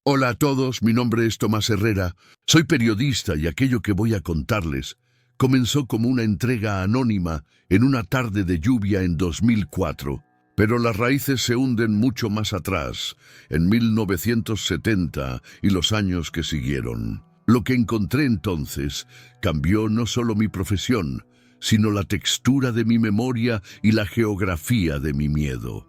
Hola a todos, mi nombre es Tomás Herrera. Soy periodista y aquello que voy a contarles comenzó como una entrega anónima en una tarde de lluvia en 2004. Pero las raíces se hunden mucho más atrás, en 1970 y los años que siguieron. Lo que encontré entonces cambió no solo mi profesión, sino la textura de mi memoria y la geografía de mi miedo.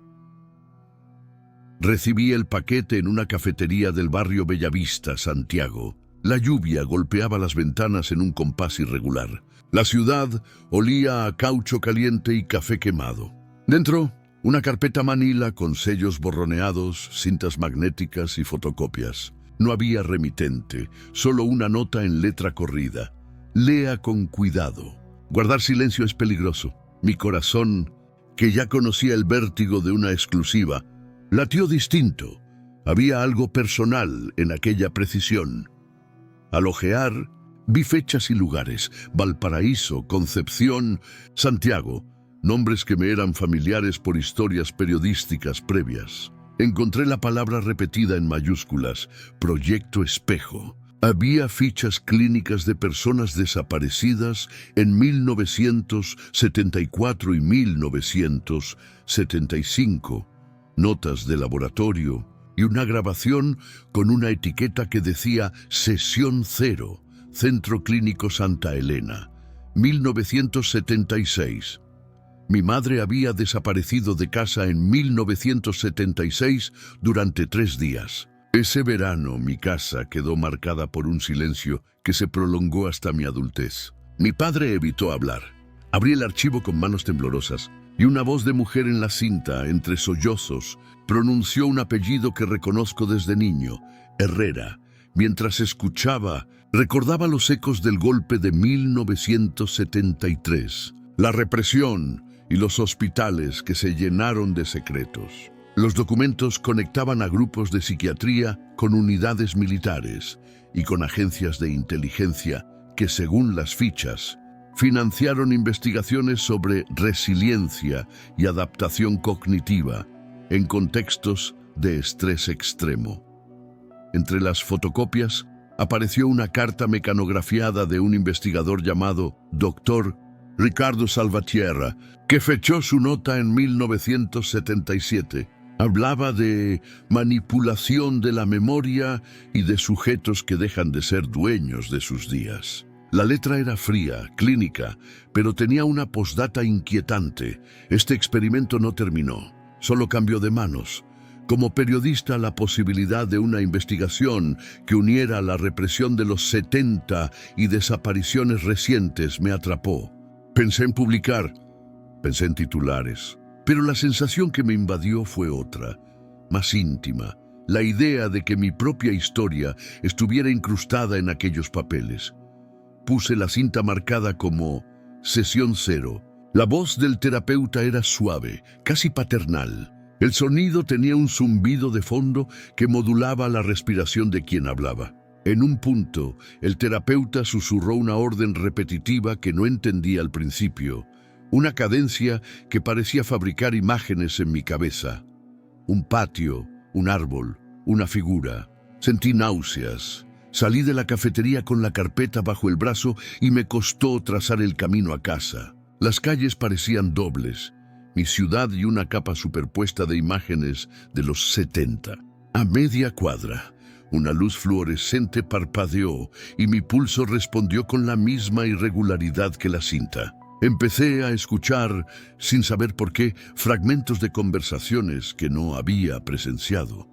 Recibí el paquete en una cafetería del barrio Bellavista, Santiago. La lluvia golpeaba las ventanas en un compás irregular. La ciudad olía a caucho caliente y café quemado. Dentro, una carpeta manila con sellos borroneados, cintas magnéticas y fotocopias. No había remitente, solo una nota en letra corrida. Lea con cuidado. Guardar silencio es peligroso. Mi corazón, que ya conocía el vértigo de una exclusiva, latió distinto. Había algo personal en aquella precisión. Al ojear, vi fechas y lugares: Valparaíso, Concepción, Santiago, nombres que me eran familiares por historias periodísticas previas. Encontré la palabra repetida en mayúsculas: Proyecto Espejo. Había fichas clínicas de personas desaparecidas en 1974 y 1975, notas de laboratorio y una grabación con una etiqueta que decía Sesión 0, Centro Clínico Santa Elena, 1976. Mi madre había desaparecido de casa en 1976 durante 3 días. Ese verano mi casa quedó marcada por un silencio que se prolongó hasta mi adultez. Mi padre evitó hablar. Abrí el archivo con manos temblorosas y una voz de mujer en la cinta, entre sollozos, pronunció un apellido que reconozco desde niño: Herrera. Mientras escuchaba, recordaba los ecos del golpe de 1973, la represión y los hospitales que se llenaron de secretos. Los documentos conectaban a grupos de psiquiatría con unidades militares y con agencias de inteligencia que, según las fichas, financiaron investigaciones sobre resiliencia y adaptación cognitiva en contextos de estrés extremo. Entre las fotocopias apareció una carta mecanografiada de un investigador llamado Dr. Ricardo Salvatierra, que fechó su nota en 1977. Hablaba de manipulación de la memoria y de sujetos que dejan de ser dueños de sus días. La letra era fría, clínica, pero tenía una postdata inquietante. Este experimento no terminó, solo cambió de manos. Como periodista, la posibilidad de una investigación que uniera la represión de los 70 y desapariciones recientes me atrapó. Pensé en publicar, pensé en titulares, pero la sensación que me invadió fue otra, más íntima: la idea de que mi propia historia estuviera incrustada en aquellos papeles. Puse la cinta marcada como Sesión 0. La voz del terapeuta era suave, casi paternal. El sonido tenía un zumbido de fondo que modulaba la respiración de quien hablaba. En un punto, el terapeuta susurró una orden repetitiva que no entendí al principio, una cadencia que parecía fabricar imágenes en mi cabeza. Un patio, un árbol, una figura. Sentí náuseas. Salí de la cafetería con la carpeta bajo el brazo y me costó trazar el camino a casa. Las calles parecían dobles, mi ciudad y una capa superpuesta de imágenes de los 70. A media cuadra, una luz fluorescente parpadeó y mi pulso respondió con la misma irregularidad que la cinta. Empecé a escuchar, sin saber por qué, fragmentos de conversaciones que no había presenciado.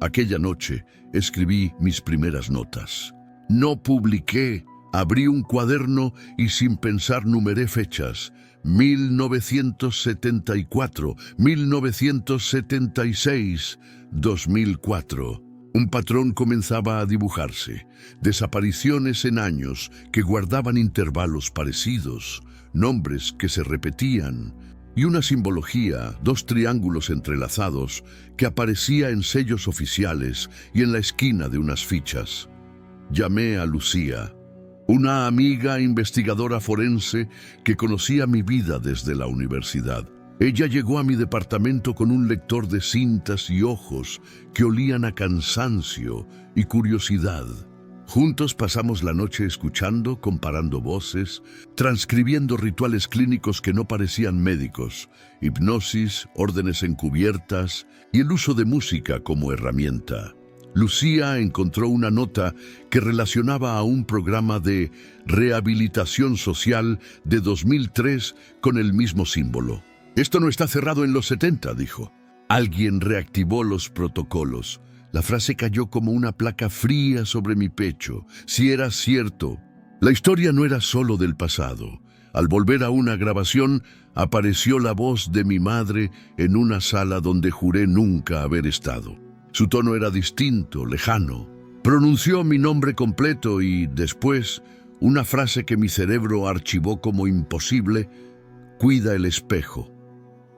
Aquella noche escribí mis primeras notas. No publiqué. Abrí un cuaderno y sin pensar numeré fechas: 1974, 1976, 2004. Un patrón comenzaba a dibujarse: desapariciones en años que guardaban intervalos parecidos, nombres que se repetían, y una simbología: 2 triángulos entrelazados, que aparecía en sellos oficiales y en la esquina de unas fichas. Llamé a Lucía, una amiga investigadora forense que conocía mi vida desde la universidad. Ella llegó a mi departamento con un lector de cintas y ojos que olían a cansancio y curiosidad. Juntos pasamos la noche escuchando, comparando voces, transcribiendo rituales clínicos que no parecían médicos, hipnosis, órdenes encubiertas y el uso de música como herramienta. Lucía encontró una nota que relacionaba a un programa de rehabilitación social de 2003 con el mismo símbolo. «Esto no está cerrado en los 70», dijo. Alguien reactivó los protocolos. La frase cayó como una placa fría sobre mi pecho. Si era cierto, la historia no era solo del pasado. Al volver a una grabación, apareció la voz de mi madre en una sala donde juré nunca haber estado. Su tono era distinto, lejano. Pronunció mi nombre completo y, después, una frase que mi cerebro archivó como imposible: «Cuida el espejo».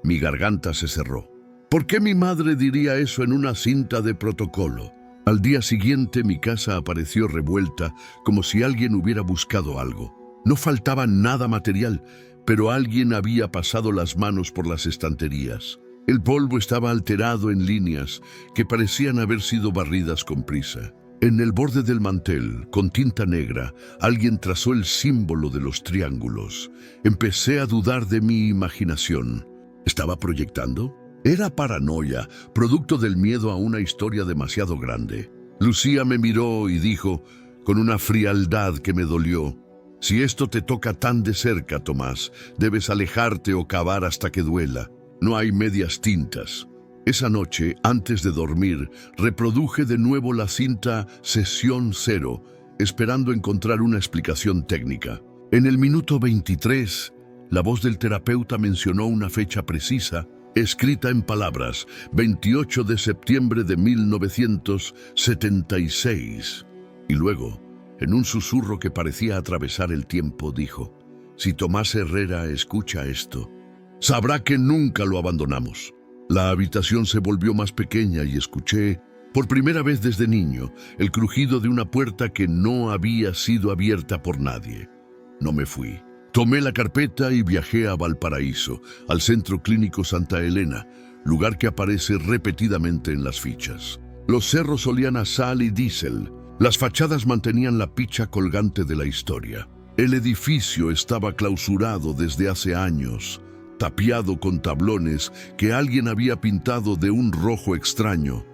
Mi garganta se cerró. ¿Por qué mi madre diría eso en una cinta de protocolo? Al día siguiente mi casa apareció revuelta, como si alguien hubiera buscado algo. No faltaba nada material, pero alguien había pasado las manos por las estanterías. El polvo estaba alterado en líneas que parecían haber sido barridas con prisa. En el borde del mantel, con tinta negra, alguien trazó el símbolo de los triángulos. Empecé a dudar de mi imaginación. ¿Estaba proyectando? Era paranoia, producto del miedo a una historia demasiado grande. Lucía me miró y dijo, con una frialdad que me dolió: «Si esto te toca tan de cerca, Tomás, debes alejarte o cavar hasta que duela. No hay medias tintas». Esa noche, antes de dormir, reproduje de nuevo la cinta Sesión Cero, esperando encontrar una explicación técnica. En el minuto 23, la voz del terapeuta mencionó una fecha precisa, escrita en palabras: 28 de septiembre de 1976. Y luego, en un susurro que parecía atravesar el tiempo, dijo: «Si Tomás Herrera escucha esto, sabrá que nunca lo abandonamos». La habitación se volvió más pequeña y escuché, por primera vez desde niño, el crujido de una puerta que no había sido abierta por nadie. No me fui. Tomé la carpeta y viajé a Valparaíso, al Centro Clínico Santa Elena, lugar que aparece repetidamente en las fichas. Los cerros olían a sal y diésel. Las fachadas mantenían la picha colgante de la historia. El edificio estaba clausurado desde hace años, tapiado con tablones que alguien había pintado de un rojo extraño.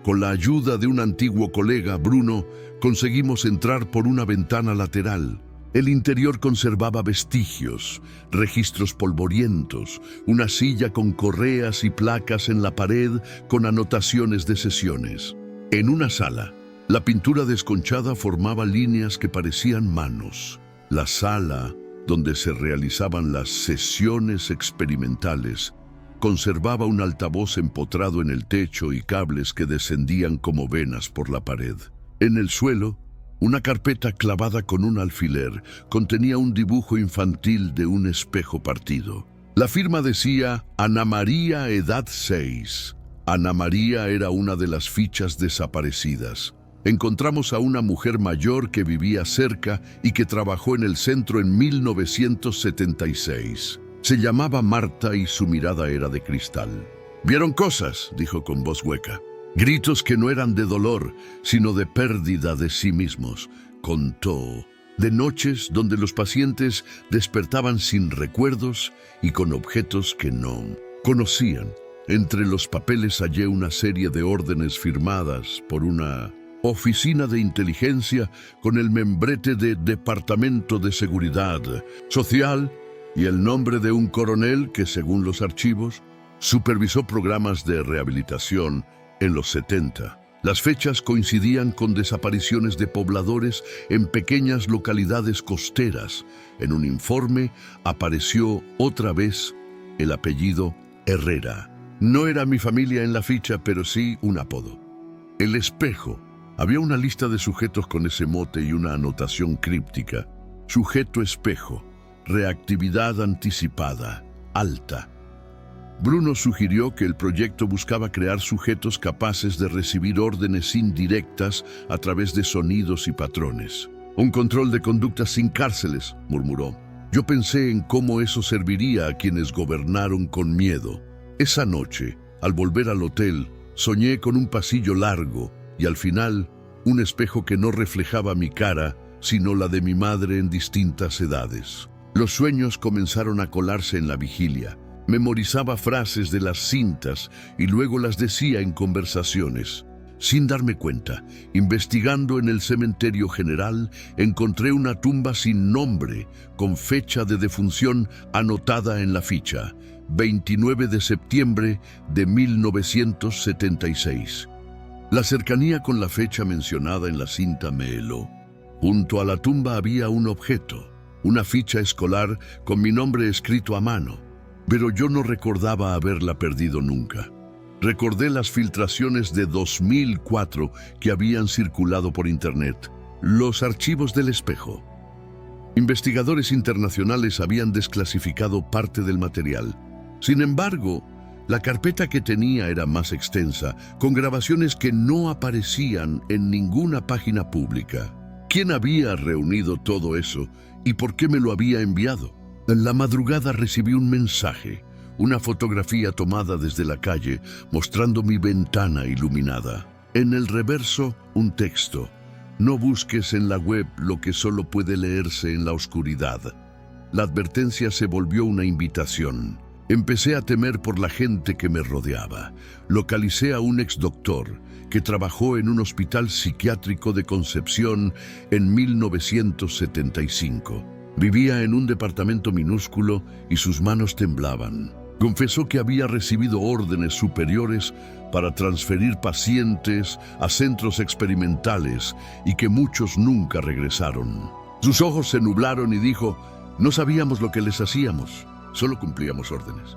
Con la ayuda de un antiguo colega, Bruno, conseguimos entrar por una ventana lateral. El interior conservaba vestigios, registros polvorientos, una silla con correas y placas en la pared con anotaciones de sesiones. En una sala, la pintura desconchada formaba líneas que parecían manos. La sala, donde se realizaban las sesiones experimentales, conservaba un altavoz empotrado en el techo y cables que descendían como venas por la pared. En el suelo, una carpeta clavada con un alfiler contenía un dibujo infantil de un espejo partido. La firma decía Ana María, edad 6. Ana María era una de las fichas desaparecidas. Encontramos a una mujer mayor que vivía cerca y que trabajó en el centro en 1976. Se llamaba Marta y su mirada era de cristal. «Vieron cosas», dijo con voz hueca. «Gritos que no eran de dolor, sino de pérdida de sí mismos», contó. De noches donde los pacientes despertaban sin recuerdos y con objetos que no conocían. Entre los papeles hallé una serie de órdenes firmadas por una oficina de inteligencia con el membrete de Departamento de Seguridad Social y el nombre de un coronel que, según los archivos, supervisó programas de rehabilitación en los 70. Las fechas coincidían con desapariciones de pobladores en pequeñas localidades costeras. En un informe apareció otra vez el apellido Herrera. No era mi familia en la ficha, pero sí un apodo. El espejo. Había una lista de sujetos con ese mote y una anotación críptica. Sujeto espejo. Reactividad anticipada. Alta. Bruno sugirió que el proyecto buscaba crear sujetos capaces de recibir órdenes indirectas a través de sonidos y patrones. «Un control de conductas sin cárceles», murmuró. Yo pensé en cómo eso serviría a quienes gobernaron con miedo. Esa noche, al volver al hotel, soñé con un pasillo largo y al final, un espejo que no reflejaba mi cara, sino la de mi madre en distintas edades. Los sueños comenzaron a colarse en la vigilia. Memorizaba frases de las cintas y luego las decía en conversaciones. Sin darme cuenta, investigando en el cementerio general, encontré una tumba sin nombre, con fecha de defunción anotada en la ficha, 29 de septiembre de 1976. La cercanía con la fecha mencionada en la cinta me heló. Junto a la tumba había un objeto, una ficha escolar con mi nombre escrito a mano, pero yo no recordaba haberla perdido nunca. Recordé las filtraciones de 2004 que habían circulado por internet, los archivos del espejo. Investigadores internacionales habían desclasificado parte del material. Sin embargo, la carpeta que tenía era más extensa, con grabaciones que no aparecían en ninguna página pública. ¿Quién había reunido todo eso y por qué me lo había enviado? En la madrugada recibí un mensaje, una fotografía tomada desde la calle, mostrando mi ventana iluminada. En el reverso, un texto: no busques en la web lo que solo puede leerse en la oscuridad. La advertencia se volvió una invitación. Empecé a temer por la gente que me rodeaba. Localicé a un exdoctor que trabajó en un hospital psiquiátrico de Concepción en 1975. Vivía en un departamento minúsculo y sus manos temblaban. Confesó que había recibido órdenes superiores para transferir pacientes a centros experimentales y que muchos nunca regresaron. Sus ojos se nublaron y dijo: no sabíamos lo que les hacíamos, solo cumplíamos órdenes.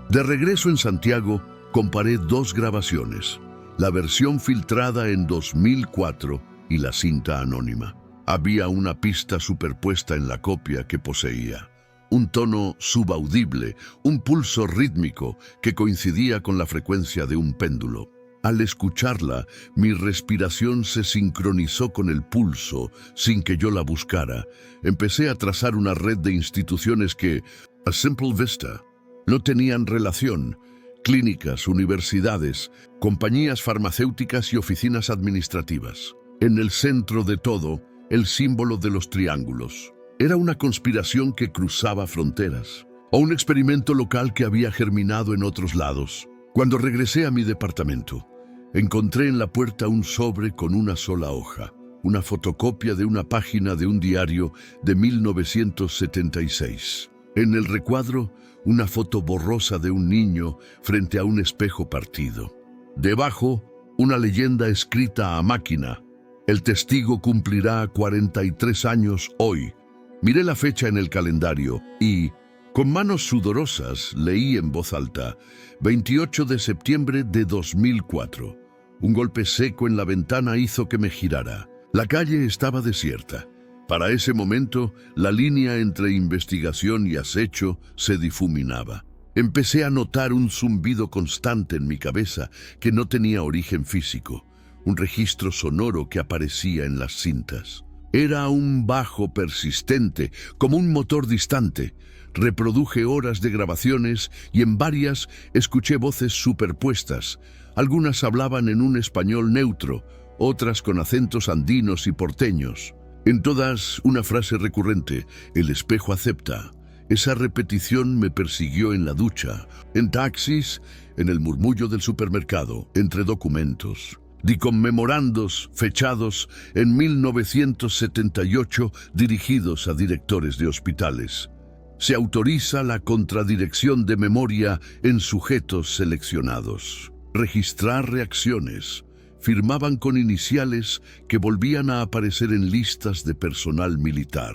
De regreso en Santiago, comparé dos grabaciones, la versión filtrada en 2004 y la cinta anónima. Había una pista superpuesta en la copia que poseía. Un tono subaudible, un pulso rítmico que coincidía con la frecuencia de un péndulo. Al escucharla, mi respiración se sincronizó con el pulso sin que yo la buscara. Empecé a trazar una red de instituciones que, a simple vista, no tenían relación: clínicas, universidades, compañías farmacéuticas y oficinas administrativas. En el centro de todo, el símbolo de los triángulos. Era una conspiración que cruzaba fronteras, o un experimento local que había germinado en otros lados. Cuando regresé a mi departamento, encontré en la puerta un sobre con una sola hoja, una fotocopia de una página de un diario de 1976. En el recuadro, una foto borrosa de un niño frente a un espejo partido. Debajo, una leyenda escrita a máquina: el testigo cumplirá 43 años hoy. Miré la fecha en el calendario y, con manos sudorosas, leí en voz alta: 28 de septiembre de 2004. Un golpe seco en la ventana hizo que me girara. La calle estaba desierta. Para ese momento, la línea entre investigación y acecho se difuminaba. Empecé a notar un zumbido constante en mi cabeza que no tenía origen físico, un registro sonoro que aparecía en las cintas. Era un bajo persistente, como un motor distante. Reproduje horas de grabaciones y en varias escuché voces superpuestas. Algunas hablaban en un español neutro, otras con acentos andinos y porteños. En todas, una frase recurrente: el espejo acepta. Esa repetición me persiguió en la ducha, en taxis, en el murmullo del supermercado, entre documentos. Di con memorandos fechados en 1978 dirigidos a directores de hospitales. Se autoriza la contradirección de memoria en sujetos seleccionados. Registrar reacciones. Firmaban con iniciales que volvían a aparecer en listas de personal militar.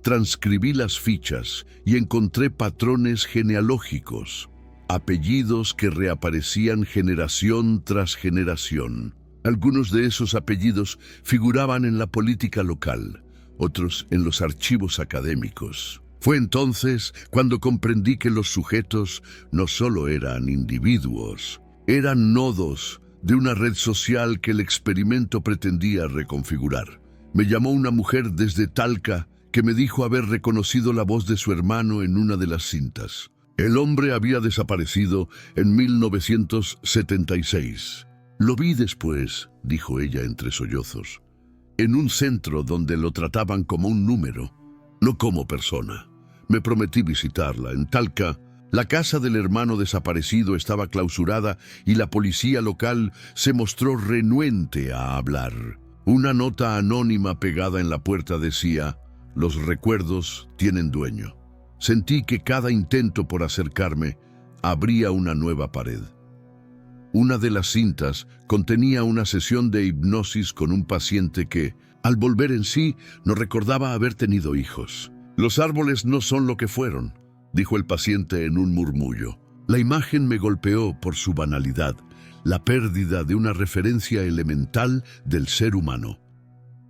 Transcribí las fichas y encontré patrones genealógicos, apellidos que reaparecían generación tras generación. Algunos de esos apellidos figuraban en la política local, otros en los archivos académicos. Fue entonces cuando comprendí que los sujetos no solo eran individuos, eran nodos de una red social que el experimento pretendía reconfigurar. Me llamó una mujer desde Talca que me dijo haber reconocido la voz de su hermano en una de las cintas. El hombre había desaparecido en 1976. Lo vi después, dijo ella entre sollozos, en un centro donde lo trataban como un número, no como persona. Me prometí visitarla. En Talca, la casa del hermano desaparecido estaba clausurada y la policía local se mostró renuente a hablar. Una nota anónima pegada en la puerta decía: «Los recuerdos tienen dueño». Sentí que cada intento por acercarme abría una nueva pared. Una de las cintas contenía una sesión de hipnosis con un paciente que, al volver en sí, no recordaba haber tenido hijos. «Los árboles no son lo que fueron», dijo el paciente en un murmullo. La imagen me golpeó por su banalidad, la pérdida de una referencia elemental del ser humano.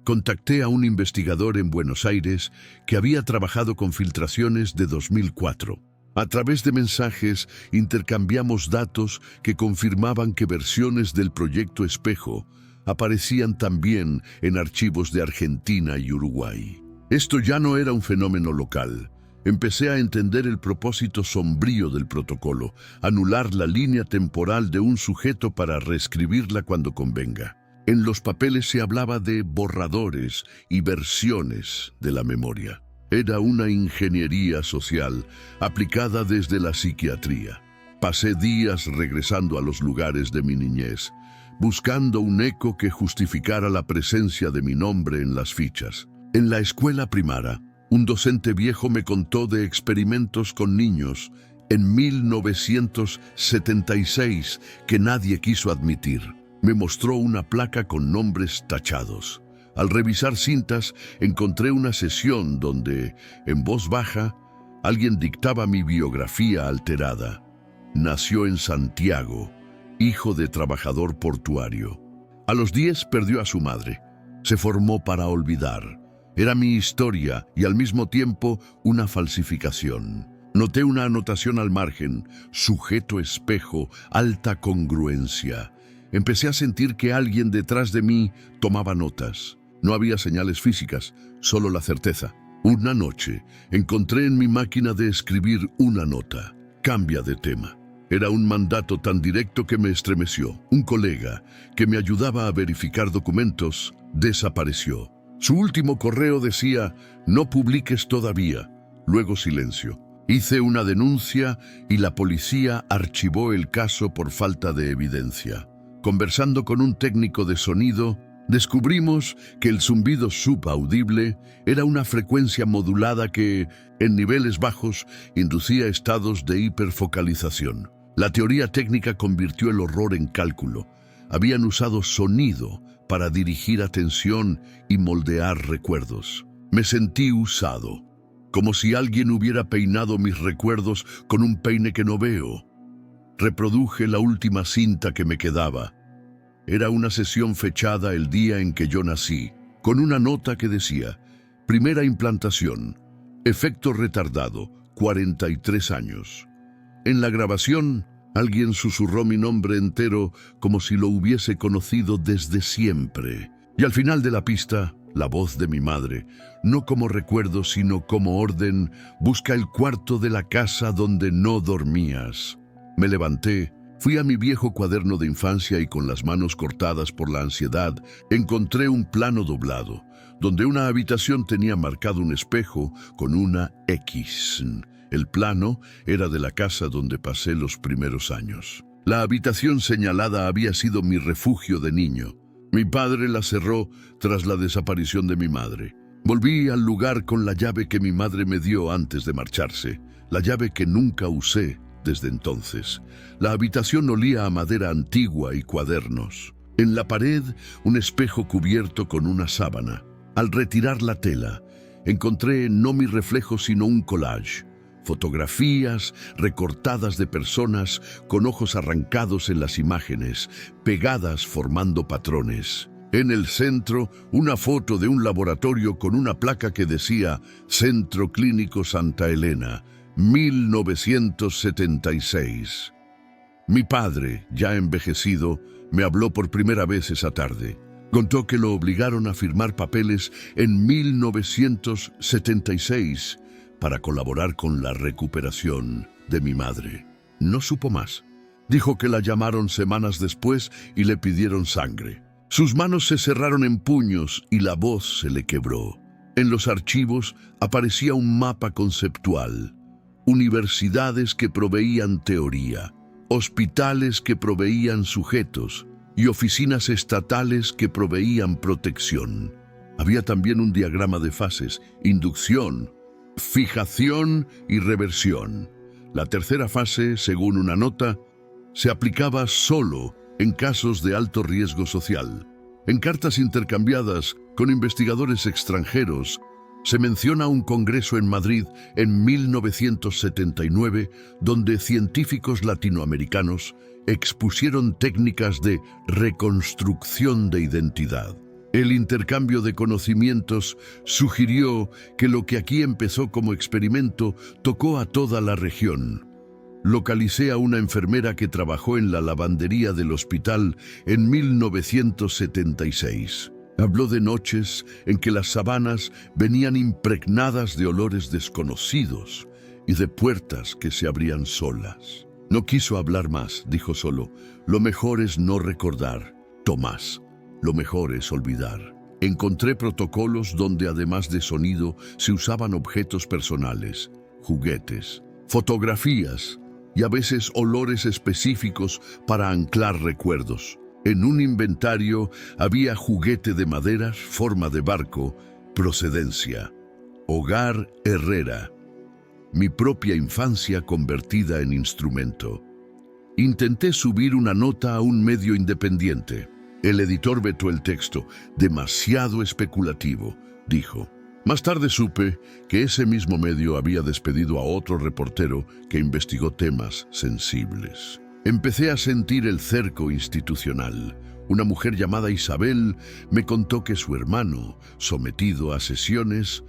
Contacté a un investigador en Buenos Aires que había trabajado con filtraciones de 2004. A través de mensajes intercambiamos datos que confirmaban que versiones del Proyecto Espejo aparecían también en archivos de Argentina y Uruguay. Esto ya no era un fenómeno local. Empecé a entender el propósito sombrío del protocolo: anular la línea temporal de un sujeto para reescribirla cuando convenga. En los papeles se hablaba de borradores y versiones de la memoria. Era una ingeniería social aplicada desde la psiquiatría. Pasé días regresando a los lugares de mi niñez, buscando un eco que justificara la presencia de mi nombre en las fichas. En la escuela primaria, un docente viejo me contó de experimentos con niños en 1976 que nadie quiso admitir. Me mostró una placa con nombres tachados. Al revisar cintas, encontré una sesión donde, en voz baja, alguien dictaba mi biografía alterada. Nació en Santiago, hijo de trabajador portuario. A los 10 perdió a su madre. Se formó para olvidar. Era mi historia y al mismo tiempo una falsificación. Noté una anotación al margen: sujeto espejo, alta congruencia. Empecé a sentir que alguien detrás de mí tomaba notas. No había señales físicas, solo la certeza. Una noche encontré en mi máquina de escribir una nota: cambia de tema. Era un mandato tan directo que me estremeció. Un colega que me ayudaba a verificar documentos desapareció. Su último correo decía: no publiques todavía. Luego silencio. Hice una denuncia y la policía archivó el caso por falta de evidencia. Conversando con un técnico de sonido, descubrimos que el zumbido subaudible era una frecuencia modulada que, en niveles bajos, inducía estados de hiperfocalización. La teoría técnica convirtió el horror en cálculo. Habían usado sonido para dirigir atención y moldear recuerdos. Me sentí usado, como si alguien hubiera peinado mis recuerdos con un peine que no veo. Reproduje la última cinta que me quedaba. Era una sesión fechada el día en que yo nací, con una nota que decía: primera implantación, efecto retardado, 43 años. En la grabación, alguien susurró mi nombre entero como si lo hubiese conocido desde siempre. Y al final de la pista, la voz de mi madre, no como recuerdo sino como orden: busca el cuarto de la casa donde no dormías. Me levanté, fui a mi viejo cuaderno de infancia y con las manos cortadas por la ansiedad, encontré un plano doblado, donde una habitación tenía marcado un espejo con una X. El plano era de la casa donde pasé los primeros años. La habitación señalada había sido mi refugio de niño. Mi padre la cerró tras la desaparición de mi madre. Volví al lugar con la llave que mi madre me dio antes de marcharse, la llave que nunca usé desde entonces. La habitación olía a madera antigua y cuadernos. En la pared, un espejo cubierto con una sábana. Al retirar la tela, encontré no mi reflejo sino un collage. Fotografías recortadas de personas con ojos arrancados en las imágenes, pegadas formando patrones. En el centro, una foto de un laboratorio con una placa que decía: Centro Clínico Santa Elena, 1976. Mi padre, ya envejecido, me habló por primera vez esa tarde. Contó que lo obligaron a firmar papeles en 1976 para colaborar con la recuperación de mi madre. No supo más. Dijo que la llamaron semanas después y le pidieron sangre. Sus manos se cerraron en puños y la voz se le quebró. En los archivos aparecía un mapa conceptual. Universidades que proveían teoría, hospitales que proveían sujetos y oficinas estatales que proveían protección. Había también un diagrama de fases: inducción, fijación y reversión. La tercera fase, según una nota, se aplicaba solo en casos de alto riesgo social. En cartas intercambiadas con investigadores extranjeros, se menciona un congreso en Madrid en 1979, donde científicos latinoamericanos expusieron técnicas de reconstrucción de identidad. El intercambio de conocimientos sugirió que lo que aquí empezó como experimento tocó a toda la región. Localicé a una enfermera que trabajó en la lavandería del hospital en 1976. Habló de noches en que las sabanas venían impregnadas de olores desconocidos y de puertas que se abrían solas. No quiso hablar más, dijo solo: lo mejor es no recordar, Tomás. Lo mejor es olvidar. Encontré protocolos donde además de sonido se usaban objetos personales, juguetes, fotografías y a veces olores específicos para anclar recuerdos. En un inventario había juguete de madera, forma de barco, procedencia, Hogar Herrera, mi propia infancia convertida en instrumento. Intenté subir una nota a un medio independiente. El editor vetó el texto. Demasiado especulativo, dijo. Más tarde supe que ese mismo medio había despedido a otro reportero que investigó temas sensibles. Empecé a sentir el cerco institucional. Una mujer llamada Isabel me contó que su hermano, sometido a sesiones,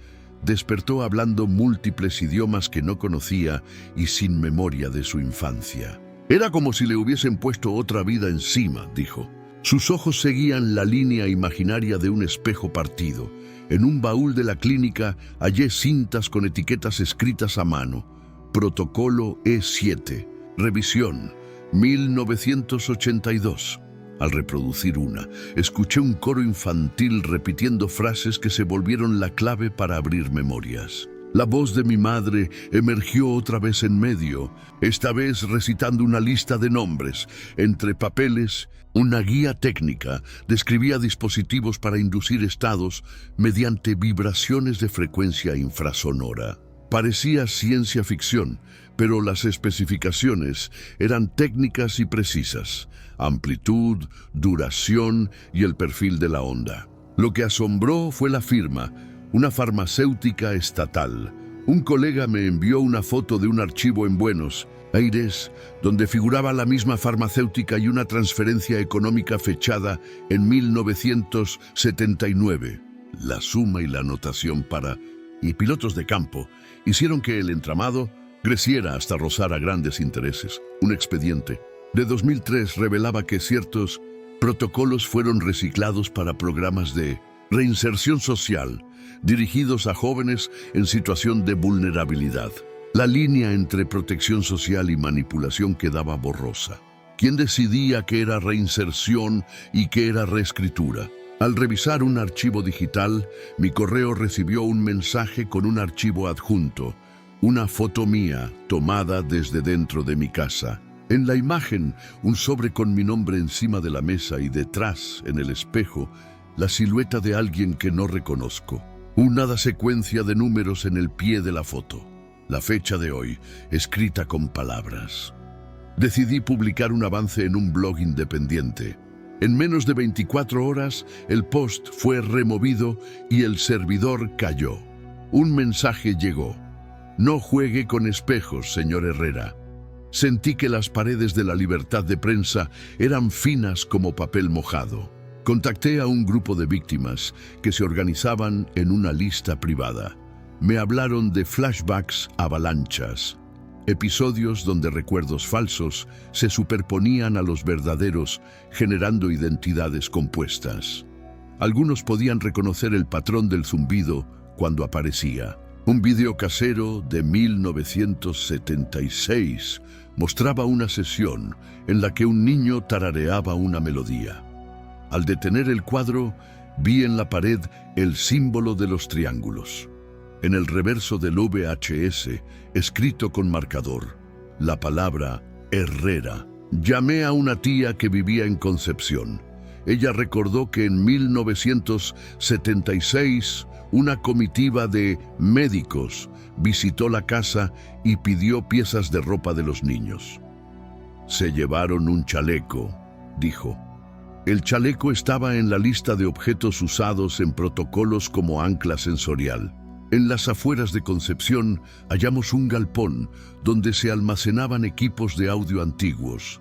despertó hablando múltiples idiomas que no conocía y sin memoria de su infancia. Era como si le hubiesen puesto otra vida encima, dijo. Sus ojos seguían la línea imaginaria de un espejo partido. En un baúl de la clínica hallé cintas con etiquetas escritas a mano. Protocolo E7. Revisión 1982. Al reproducir una, escuché un coro infantil repitiendo frases que se volvieron la clave para abrir memorias. La voz de mi madre emergió otra vez en medio, esta vez recitando una lista de nombres. Entre papeles, una guía técnica describía dispositivos para inducir estados mediante vibraciones de frecuencia infrasonora. Parecía ciencia ficción, pero las especificaciones eran técnicas y precisas: amplitud, duración y el perfil de la onda. Lo que asombró fue la firma, una farmacéutica estatal. Un colega me envió una foto de un archivo en Buenos Aires, donde figuraba la misma farmacéutica y una transferencia económica fechada en 1979. La suma y la anotación para y pilotos de campo hicieron que el entramado creciera hasta rozar a grandes intereses. Un expediente de 2003 revelaba que ciertos protocolos fueron reciclados para programas de reinserción social dirigidos a jóvenes en situación de vulnerabilidad. La línea entre protección social y manipulación quedaba borrosa. ¿Quién decidía qué era reinserción y qué era reescritura? Al revisar un archivo digital, mi correo recibió un mensaje con un archivo adjunto, una foto mía tomada desde dentro de mi casa. En la imagen, un sobre con mi nombre encima de la mesa y detrás, en el espejo, la silueta de alguien que no reconozco. Una secuencia de números en el pie de la foto. La fecha de hoy, escrita con palabras. Decidí publicar un avance en un blog independiente. En menos de 24 horas, el post fue removido y el servidor cayó. Un mensaje llegó. No juegue con espejos, señor Herrera. Sentí que las paredes de la libertad de prensa eran finas como papel mojado. Contacté a un grupo de víctimas que se organizaban en una lista privada. Me hablaron de flashbacks avalanchas, episodios donde recuerdos falsos se superponían a los verdaderos, generando identidades compuestas. Algunos podían reconocer el patrón del zumbido cuando aparecía. Un video casero de 1976 mostraba una sesión en la que un niño tarareaba una melodía. Al detener el cuadro, vi en la pared el símbolo de los triángulos. En el reverso del VHS, escrito con marcador, la palabra Herrera. Llamé a una tía que vivía en Concepción. Ella recordó que en 1976 una comitiva de médicos visitó la casa y pidió piezas de ropa de los niños. Se llevaron un chaleco, dijo. El chaleco estaba en la lista de objetos usados en protocolos como ancla sensorial. En las afueras de Concepción hallamos un galpón donde se almacenaban equipos de audio antiguos.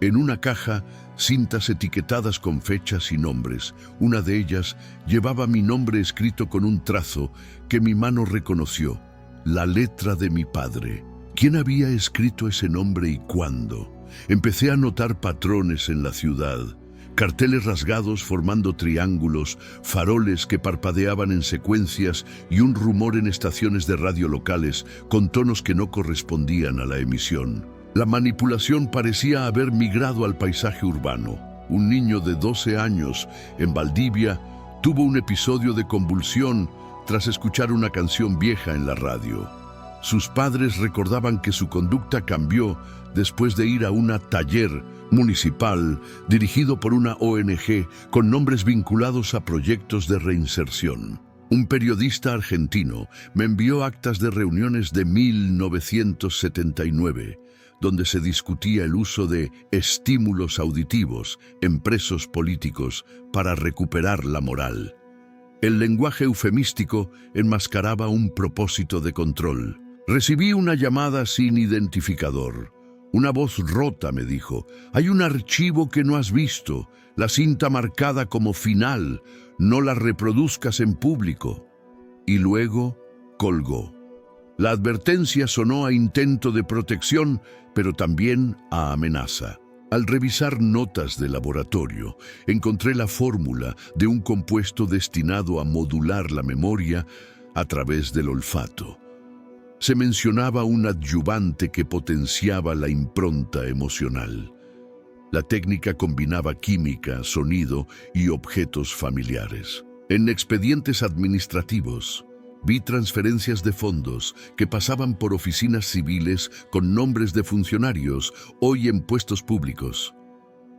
En una caja, cintas etiquetadas con fechas y nombres. Una de ellas llevaba mi nombre escrito con un trazo que mi mano reconoció, la letra de mi padre. ¿Quién había escrito ese nombre y cuándo? Empecé a notar patrones en la ciudad. Carteles rasgados formando triángulos, faroles que parpadeaban en secuencias y un rumor en estaciones de radio locales con tonos que no correspondían a la emisión. La manipulación parecía haber migrado al paisaje urbano. Un niño de 12 años, en Valdivia, tuvo un episodio de convulsión tras escuchar una canción vieja en la radio. Sus padres recordaban que su conducta cambió después de ir a un taller municipal dirigido por una ONG con nombres vinculados a proyectos de reinserción. Un periodista argentino me envió actas de reuniones de 1979, donde se discutía el uso de estímulos auditivos en presos políticos para recuperar la moral. El lenguaje eufemístico enmascaraba un propósito de control. Recibí una llamada sin identificador. Una voz rota me dijo: «Hay un archivo que no has visto, la cinta marcada como final, no la reproduzcas en público». Y luego colgó. La advertencia sonó a intento de protección, pero también a amenaza. Al revisar notas de laboratorio, encontré la fórmula de un compuesto destinado a modular la memoria a través del olfato. Se mencionaba un adyuvante que potenciaba la impronta emocional. La técnica combinaba química, sonido y objetos familiares. En expedientes administrativos, vi transferencias de fondos que pasaban por oficinas civiles con nombres de funcionarios, hoy en puestos públicos.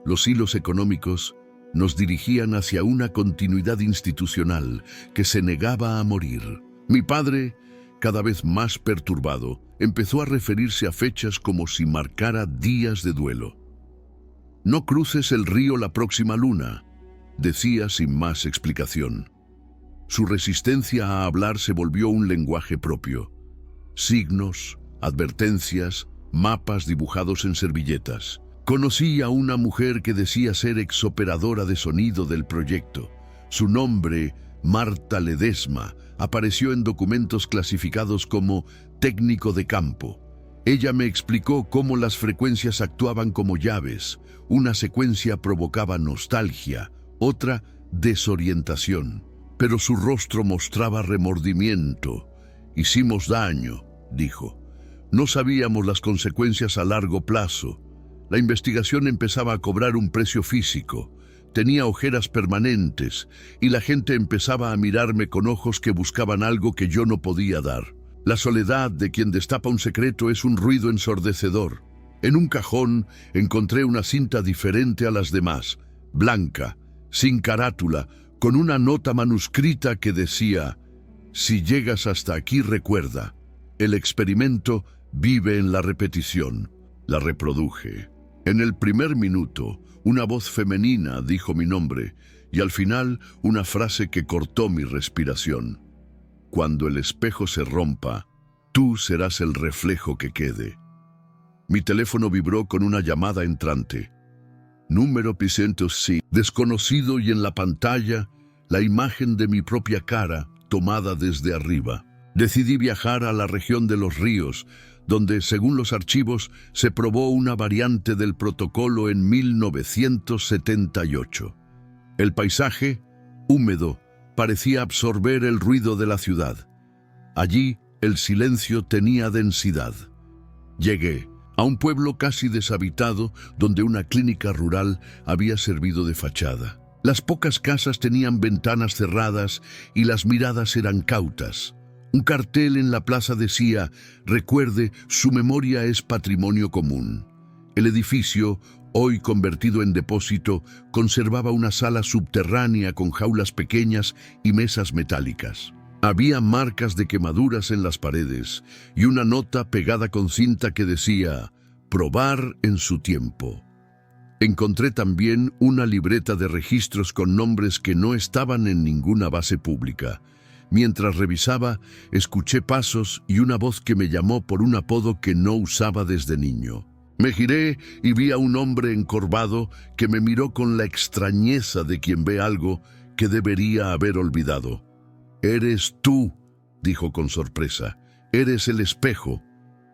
Los hilos económicos nos dirigían hacia una continuidad institucional que se negaba a morir. Mi padre, cada vez más perturbado, empezó a referirse a fechas como si marcara días de duelo. «No cruces el río la próxima luna», decía sin más explicación. Su resistencia a hablar se volvió un lenguaje propio. Signos, advertencias, mapas dibujados en servilletas. Conocí a una mujer que decía ser exoperadora de sonido del proyecto. Su nombre, Marta Ledesma, apareció en documentos clasificados como técnico de campo. Ella me explicó cómo las frecuencias actuaban como llaves. Una secuencia provocaba nostalgia, otra desorientación. Pero su rostro mostraba remordimiento. «Hicimos daño», dijo. «No sabíamos las consecuencias a largo plazo. La investigación empezaba a cobrar un precio físico. Tenía ojeras permanentes y la gente empezaba a mirarme con ojos que buscaban algo que yo no podía dar. La soledad de quien destapa un secreto es un ruido ensordecedor. En un cajón encontré una cinta diferente a las demás, blanca, sin carátula, con una nota manuscrita que decía: «Si llegas hasta aquí, recuerda, el experimento vive en la repetición». La reproduje. En el primer minuto, una voz femenina dijo mi nombre y al final una frase que cortó mi respiración. «Cuando el espejo se rompa, tú serás el reflejo que quede». Mi teléfono vibró con una llamada entrante. Número 600, desconocido, y en la pantalla la imagen de mi propia cara tomada desde arriba. Decidí viajar a la región de los ríos, donde, según los archivos, se probó una variante del protocolo en 1978. El paisaje húmedo, parecía absorber el ruido de la ciudad. Allí el silencio tenía densidad. Llegué a un pueblo casi deshabitado donde una clínica rural había servido de fachada. Las pocas casas tenían ventanas cerradas y las miradas eran cautas. Un cartel en la plaza decía: recuerde, su memoria es patrimonio común. El edificio, hoy convertido en depósito, conservaba una sala subterránea con jaulas pequeñas y mesas metálicas. Había marcas de quemaduras en las paredes y una nota pegada con cinta que decía: probar en su tiempo. Encontré también una libreta de registros con nombres que no estaban en ninguna base pública. Mientras revisaba, escuché pasos y una voz que me llamó por un apodo que no usaba desde niño. Me giré y vi a un hombre encorvado que me miró con la extrañeza de quien ve algo que debería haber olvidado. «Eres tú», dijo con sorpresa. «Eres el espejo».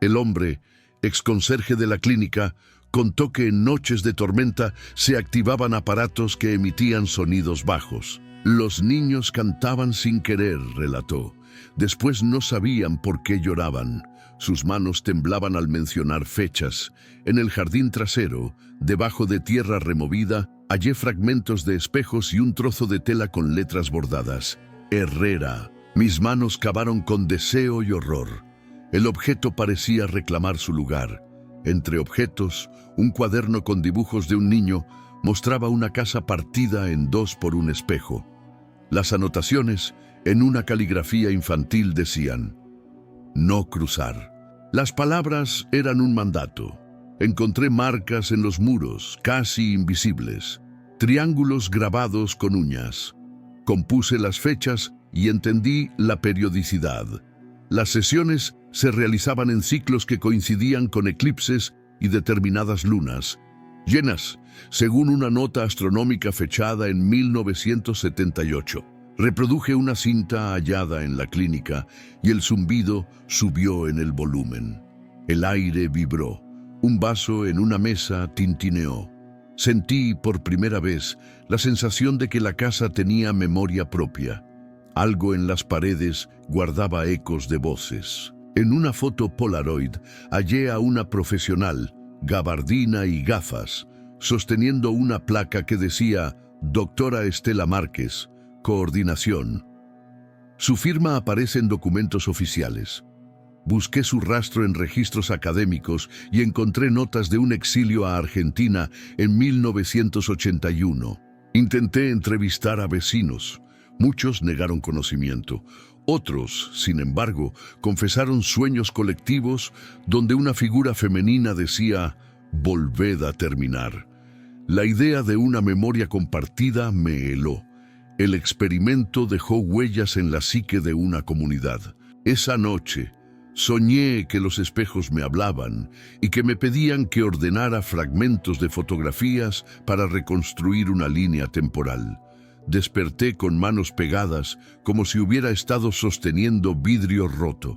El hombre, exconserje de la clínica, contó que en noches de tormenta se activaban aparatos que emitían sonidos bajos. Los niños cantaban sin querer, relató. Después no sabían por qué lloraban. Sus manos temblaban al mencionar fechas. En el jardín trasero, debajo de tierra removida, hallé fragmentos de espejos y un trozo de tela con letras bordadas. Herrera. Mis manos cavaron con deseo y horror. El objeto parecía reclamar su lugar. Entre objetos, un cuaderno con dibujos de un niño mostraba una casa partida en dos por un espejo. Las anotaciones, en una caligrafía infantil, decían: no cruzar. Las palabras eran un mandato. Encontré marcas en los muros, casi invisibles, triángulos grabados con uñas. Compuse las fechas y entendí la periodicidad. Las sesiones se realizaban en ciclos que coincidían con eclipses y determinadas lunas, llenas, según una nota astronómica fechada en 1978. Reproduje una cinta hallada en la clínica y el zumbido subió en el volumen. El aire vibró. Un vaso en una mesa tintineó. Sentí por primera vez la sensación de que la casa tenía memoria propia. Algo en las paredes guardaba ecos de voces. En una foto Polaroid hallé a una profesional, gabardina y gafas, sosteniendo una placa que decía: Doctora Estela Márquez, coordinación. Su firma aparece en documentos oficiales. Busqué su rastro en registros académicos y encontré notas de un exilio a Argentina en 1981. Intenté entrevistar a vecinos. Muchos negaron conocimiento. Otros, sin embargo, confesaron sueños colectivos donde una figura femenina decía: «Volved a terminar». La idea de una memoria compartida me heló. El experimento dejó huellas en la psique de una comunidad. Esa noche, soñé que los espejos me hablaban y que me pedían que ordenara fragmentos de fotografías para reconstruir una línea temporal. Desperté con manos pegadas, como si hubiera estado sosteniendo vidrio roto.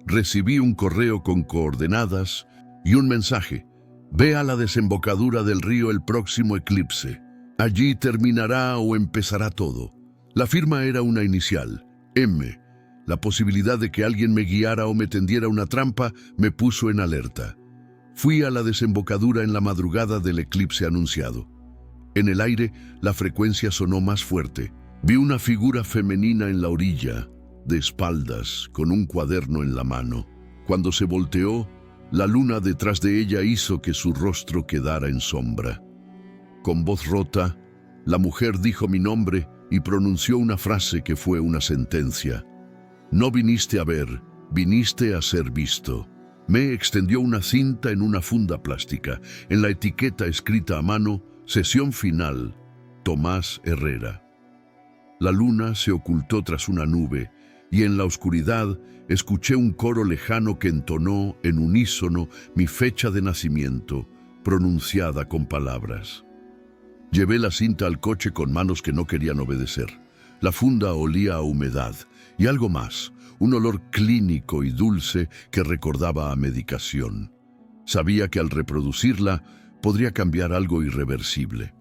Recibí un correo con coordenadas y un mensaje: «Ve a la desembocadura del río el próximo eclipse. Allí terminará o empezará todo». La firma era una inicial, M. La posibilidad de que alguien me guiara o me tendiera una trampa me puso en alerta. Fui a la desembocadura en la madrugada del eclipse anunciado. En el aire, la frecuencia sonó más fuerte. Vi una figura femenina en la orilla, de espaldas, con un cuaderno en la mano. Cuando se volteó, la luna detrás de ella hizo que su rostro quedara en sombra. Con voz rota, la mujer dijo mi nombre y pronunció una frase que fue una sentencia. «No viniste a ver, viniste a ser visto». Me extendió una cinta en una funda plástica. En la etiqueta escrita a mano: «Sesión final, Tomás Herrera». La luna se ocultó tras una nube y en la oscuridad escuché un coro lejano que entonó en unísono mi fecha de nacimiento, pronunciada con palabras. Llevé la cinta al coche con manos que no querían obedecer. La funda olía a humedad y algo más, un olor clínico y dulce que recordaba a medicación. Sabía que al reproducirla podría cambiar algo irreversible.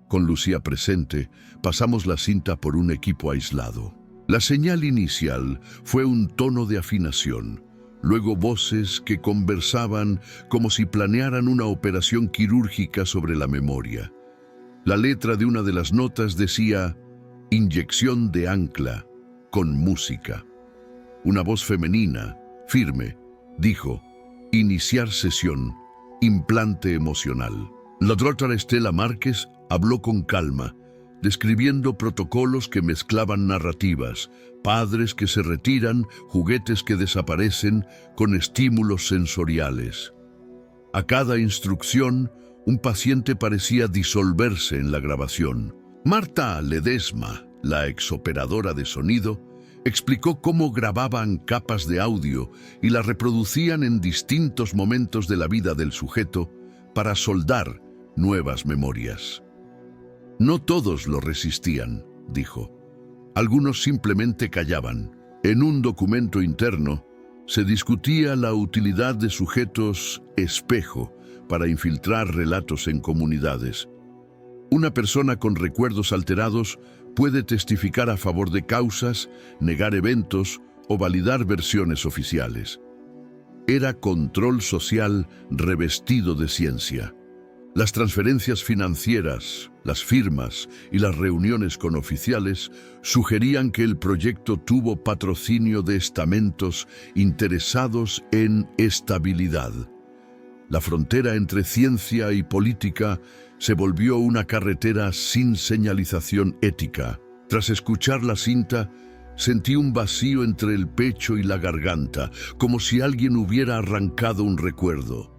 Con Lucía presente, pasamos la cinta por un equipo aislado. La señal inicial fue un tono de afinación, luego voces que conversaban como si planearan una operación quirúrgica sobre la memoria. La letra de una de las notas decía: inyección de ancla, con música. Una voz femenina, firme, dijo: iniciar sesión, implante emocional. La doctora Estela Márquez habló con calma, describiendo protocolos que mezclaban narrativas, padres que se retiran, juguetes que desaparecen, con estímulos sensoriales. A cada instrucción, un paciente parecía disolverse en la grabación. Marta Ledesma, la exoperadora de sonido, explicó cómo grababan capas de audio y las reproducían en distintos momentos de la vida del sujeto para soldar nuevas memorias. No todos lo resistían, dijo. Algunos simplemente callaban. En un documento interno se discutía la utilidad de sujetos espejo para infiltrar relatos en comunidades. Una persona con recuerdos alterados puede testificar a favor de causas, negar eventos o validar versiones oficiales. Era control social revestido de ciencia. Las transferencias financieras, las firmas y las reuniones con oficiales sugerían que el proyecto tuvo patrocinio de estamentos interesados en estabilidad. La frontera entre ciencia y política se volvió una carretera sin señalización ética. Tras escuchar la cinta, sentí un vacío entre el pecho y la garganta, como si alguien hubiera arrancado un recuerdo.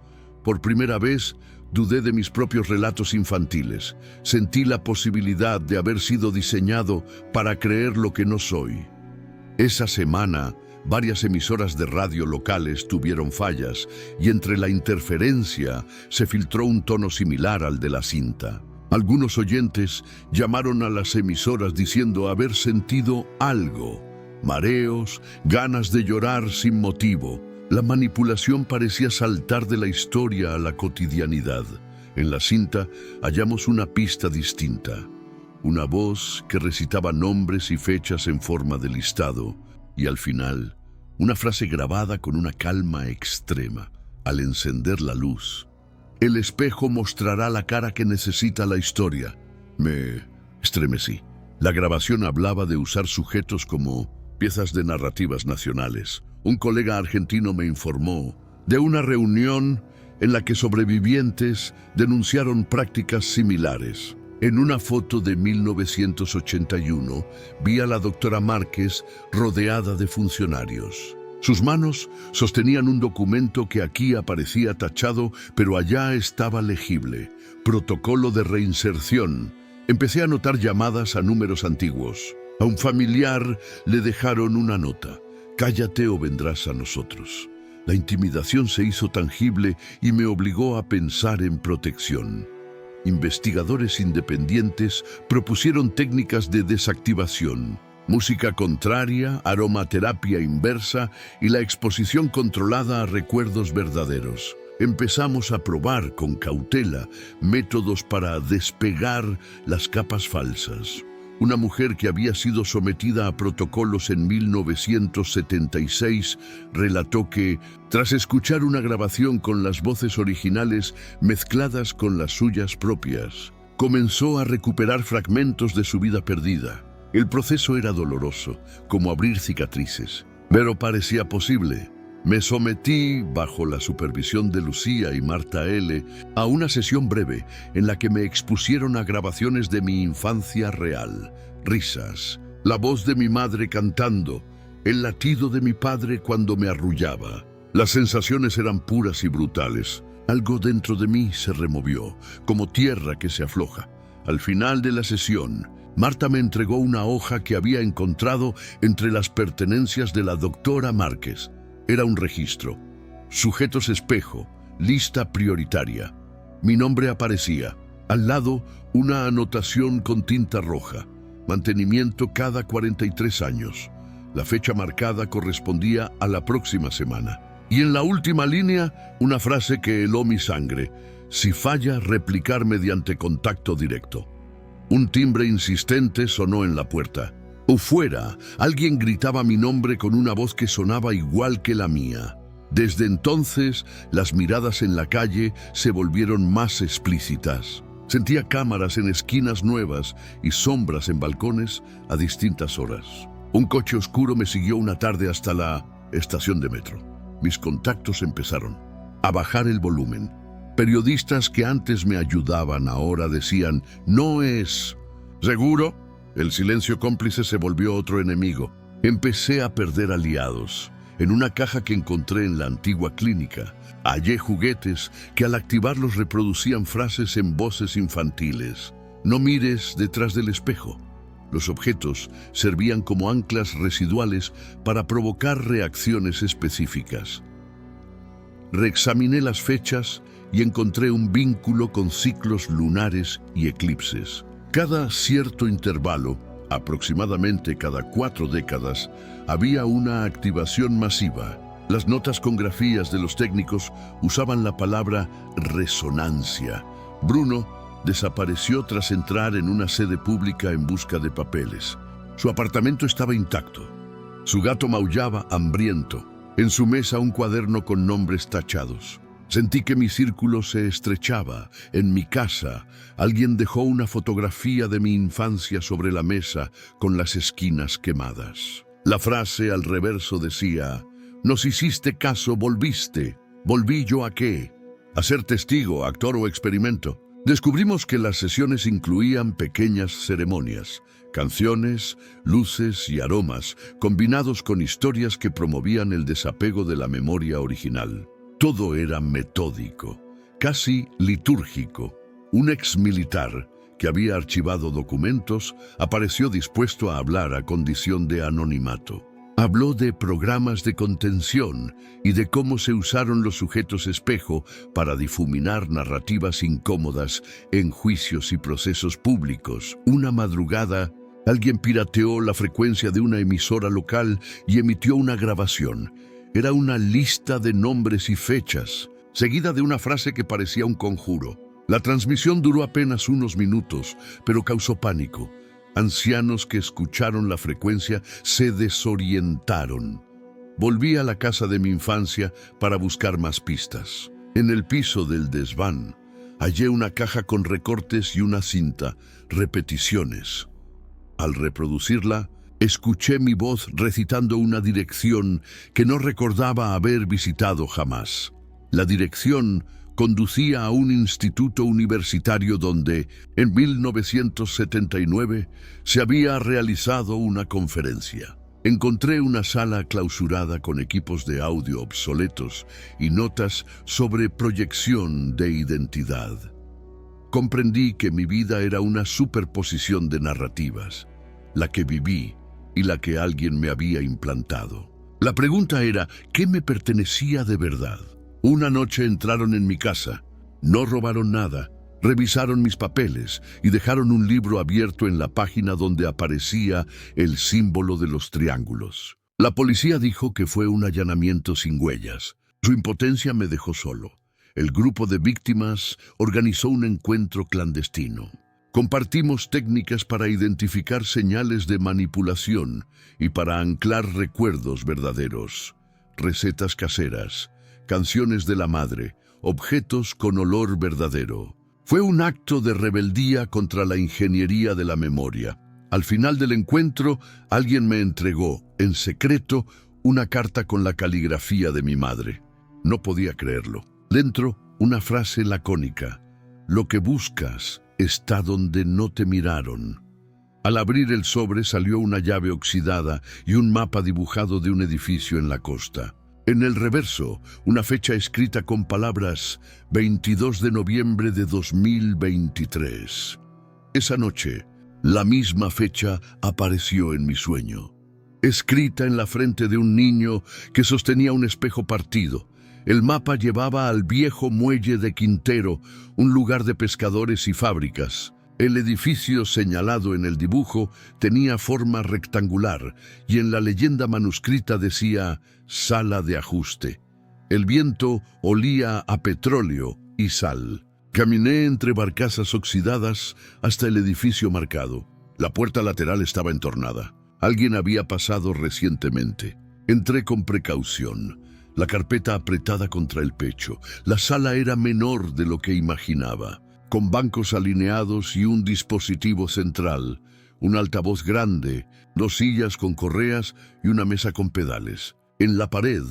Por primera vez, dudé de mis propios relatos infantiles. Sentí la posibilidad de haber sido diseñado para creer lo que no soy. Esa semana, varias emisoras de radio locales tuvieron fallas y entre la interferencia se filtró un tono similar al de la cinta. Algunos oyentes llamaron a las emisoras diciendo haber sentido algo, mareos, ganas de llorar sin motivo. La manipulación parecía saltar de la historia a la cotidianidad. En la cinta hallamos una pista distinta, una voz que recitaba nombres y fechas en forma de listado, y al final, una frase grabada con una calma extrema. Al encender la luz, el espejo mostrará la cara que necesita la historia. Me estremecí. La grabación hablaba de usar sujetos como piezas de narrativas nacionales. Un colega argentino me informó de una reunión en la que sobrevivientes denunciaron prácticas similares. En una foto de 1981 vi a la doctora Márquez rodeada de funcionarios. Sus manos sostenían un documento que aquí aparecía tachado, pero allá estaba legible: protocolo de reinserción. Empecé a notar llamadas a números antiguos. A un familiar le dejaron una nota: cállate o vendrás a nosotros. La intimidación se hizo tangible y me obligó a pensar en protección. Investigadores independientes propusieron técnicas de desactivación, música contraria, aromaterapia inversa y la exposición controlada a recuerdos verdaderos. Empezamos a probar con cautela métodos para despegar las capas falsas. Una mujer que había sido sometida a protocolos en 1976 relató que, tras escuchar una grabación con las voces originales mezcladas con las suyas propias, comenzó a recuperar fragmentos de su vida perdida. El proceso era doloroso, como abrir cicatrices, pero parecía posible. Me sometí, bajo la supervisión de Lucía y Marta L., a una sesión breve en la que me expusieron a grabaciones de mi infancia real. Risas, la voz de mi madre cantando, el latido de mi padre cuando me arrullaba. Las sensaciones eran puras y brutales. Algo dentro de mí se removió, como tierra que se afloja. Al final de la sesión, Marta me entregó una hoja que había encontrado entre las pertenencias de la doctora Márquez. Era un registro. Sujetos espejo, lista prioritaria. Mi nombre aparecía. Al lado, una anotación con tinta roja. Mantenimiento cada 43 años. La fecha marcada correspondía a la próxima semana. Y en la última línea, una frase que heló mi sangre: si falla, replicar mediante contacto directo. Un timbre insistente sonó en la puerta. O fuera, alguien gritaba mi nombre con una voz que sonaba igual que la mía. Desde entonces, las miradas en la calle se volvieron más explícitas. Sentía cámaras en esquinas nuevas y sombras en balcones a distintas horas. Un coche oscuro me siguió una tarde hasta la estación de metro. Mis contactos empezaron a bajar el volumen. Periodistas que antes me ayudaban ahora decían, no es. ¿Seguro? El silencio cómplice se volvió otro enemigo. Empecé a perder aliados. En una caja que encontré en la antigua clínica, hallé juguetes que al activarlos reproducían frases en voces infantiles. No mires detrás del espejo. Los objetos servían como anclas residuales para provocar reacciones específicas. Reexaminé las fechas y encontré un vínculo con ciclos lunares y eclipses. Cada cierto intervalo, aproximadamente cada 4 décadas, había una activación masiva. Las notas con grafías de los técnicos usaban la palabra resonancia. Bruno desapareció tras entrar en una sede pública en busca de papeles. Su apartamento estaba intacto. Su gato maullaba hambriento. En su mesa un cuaderno con nombres tachados. Sentí que mi círculo se estrechaba. En mi casa, alguien dejó una fotografía de mi infancia sobre la mesa con las esquinas quemadas. La frase al reverso decía, «Nos hiciste caso, volviste. ¿Volví yo a qué? A ser testigo, actor o experimento». Descubrimos que las sesiones incluían pequeñas ceremonias, canciones, luces y aromas, combinados con historias que promovían el desapego de la memoria original. Todo era metódico, casi litúrgico. Un exmilitar que había archivado documentos apareció dispuesto a hablar a condición de anonimato. Habló de programas de contención y de cómo se usaron los sujetos espejo para difuminar narrativas incómodas en juicios y procesos públicos. Una madrugada, alguien pirateó la frecuencia de una emisora local y emitió una grabación. Era una lista de nombres y fechas, seguida de una frase que parecía un conjuro. La transmisión duró apenas unos minutos, pero causó pánico. Ancianos que escucharon la frecuencia se desorientaron. Volví a la casa de mi infancia para buscar más pistas. En el piso del desván, hallé una caja con recortes y una cinta, repeticiones. Al reproducirla, escuché mi voz recitando una dirección que no recordaba haber visitado jamás. La dirección conducía a un instituto universitario donde, en 1979, se había realizado una conferencia. Encontré una sala clausurada con equipos de audio obsoletos y notas sobre proyección de identidad. Comprendí que mi vida era una superposición de narrativas, la que viví y la que alguien me había implantado. La pregunta era, ¿qué me pertenecía de verdad? Una noche entraron en mi casa, no robaron nada, revisaron mis papeles y dejaron un libro abierto en la página donde aparecía el símbolo de los triángulos. La policía dijo que fue un allanamiento sin huellas. Su impotencia me dejó solo. El grupo de víctimas organizó un encuentro clandestino. Compartimos técnicas para identificar señales de manipulación y para anclar recuerdos verdaderos, recetas caseras, canciones de la madre, objetos con olor verdadero. Fue un acto de rebeldía contra la ingeniería de la memoria. Al final del encuentro, alguien me entregó, en secreto, una carta con la caligrafía de mi madre. No podía creerlo. Dentro, una frase lacónica. Lo que buscas está donde no te miraron. Al abrir el sobre salió una llave oxidada y un mapa dibujado de un edificio en la costa. En el reverso, una fecha escrita con palabras 22 de noviembre de 2023. Esa noche, la misma fecha apareció en mi sueño. Escrita en la frente de un niño que sostenía un espejo partido. El mapa llevaba al viejo muelle de Quintero, un lugar de pescadores y fábricas. El edificio señalado en el dibujo tenía forma rectangular y en la leyenda manuscrita decía «Sala de ajuste». El viento olía a petróleo y sal. Caminé entre barcazas oxidadas hasta el edificio marcado. La puerta lateral estaba entornada. Alguien había pasado recientemente. Entré con precaución, la carpeta apretada contra el pecho. La sala era menor de lo que imaginaba, con bancos alineados y un dispositivo central, un altavoz grande, 2 sillas con correas y una mesa con pedales. En la pared,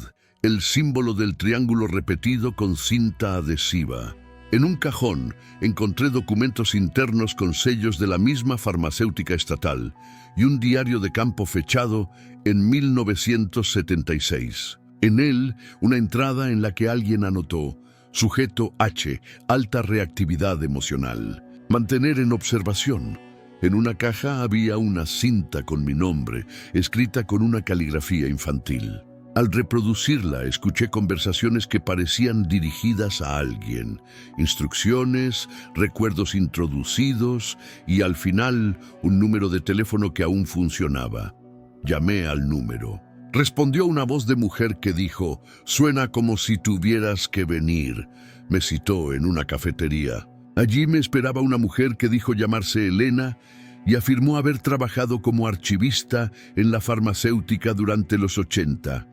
el símbolo del triángulo repetido con cinta adhesiva. En un cajón encontré documentos internos con sellos de la misma farmacéutica estatal y un diario de campo fechado en 1976. En él, una entrada en la que alguien anotó: sujeto H, alta reactividad emocional. Mantener en observación. En una caja había una cinta con mi nombre, escrita con una caligrafía infantil. Al reproducirla, escuché conversaciones que parecían dirigidas a alguien, instrucciones, recuerdos introducidos y, al final, un número de teléfono que aún funcionaba. Llamé al número. Respondió una voz de mujer que dijo: «Suena como si tuvieras que venir». Me citó en una cafetería. Allí me esperaba una mujer que dijo llamarse Elena y afirmó haber trabajado como archivista en la farmacéutica durante los 80.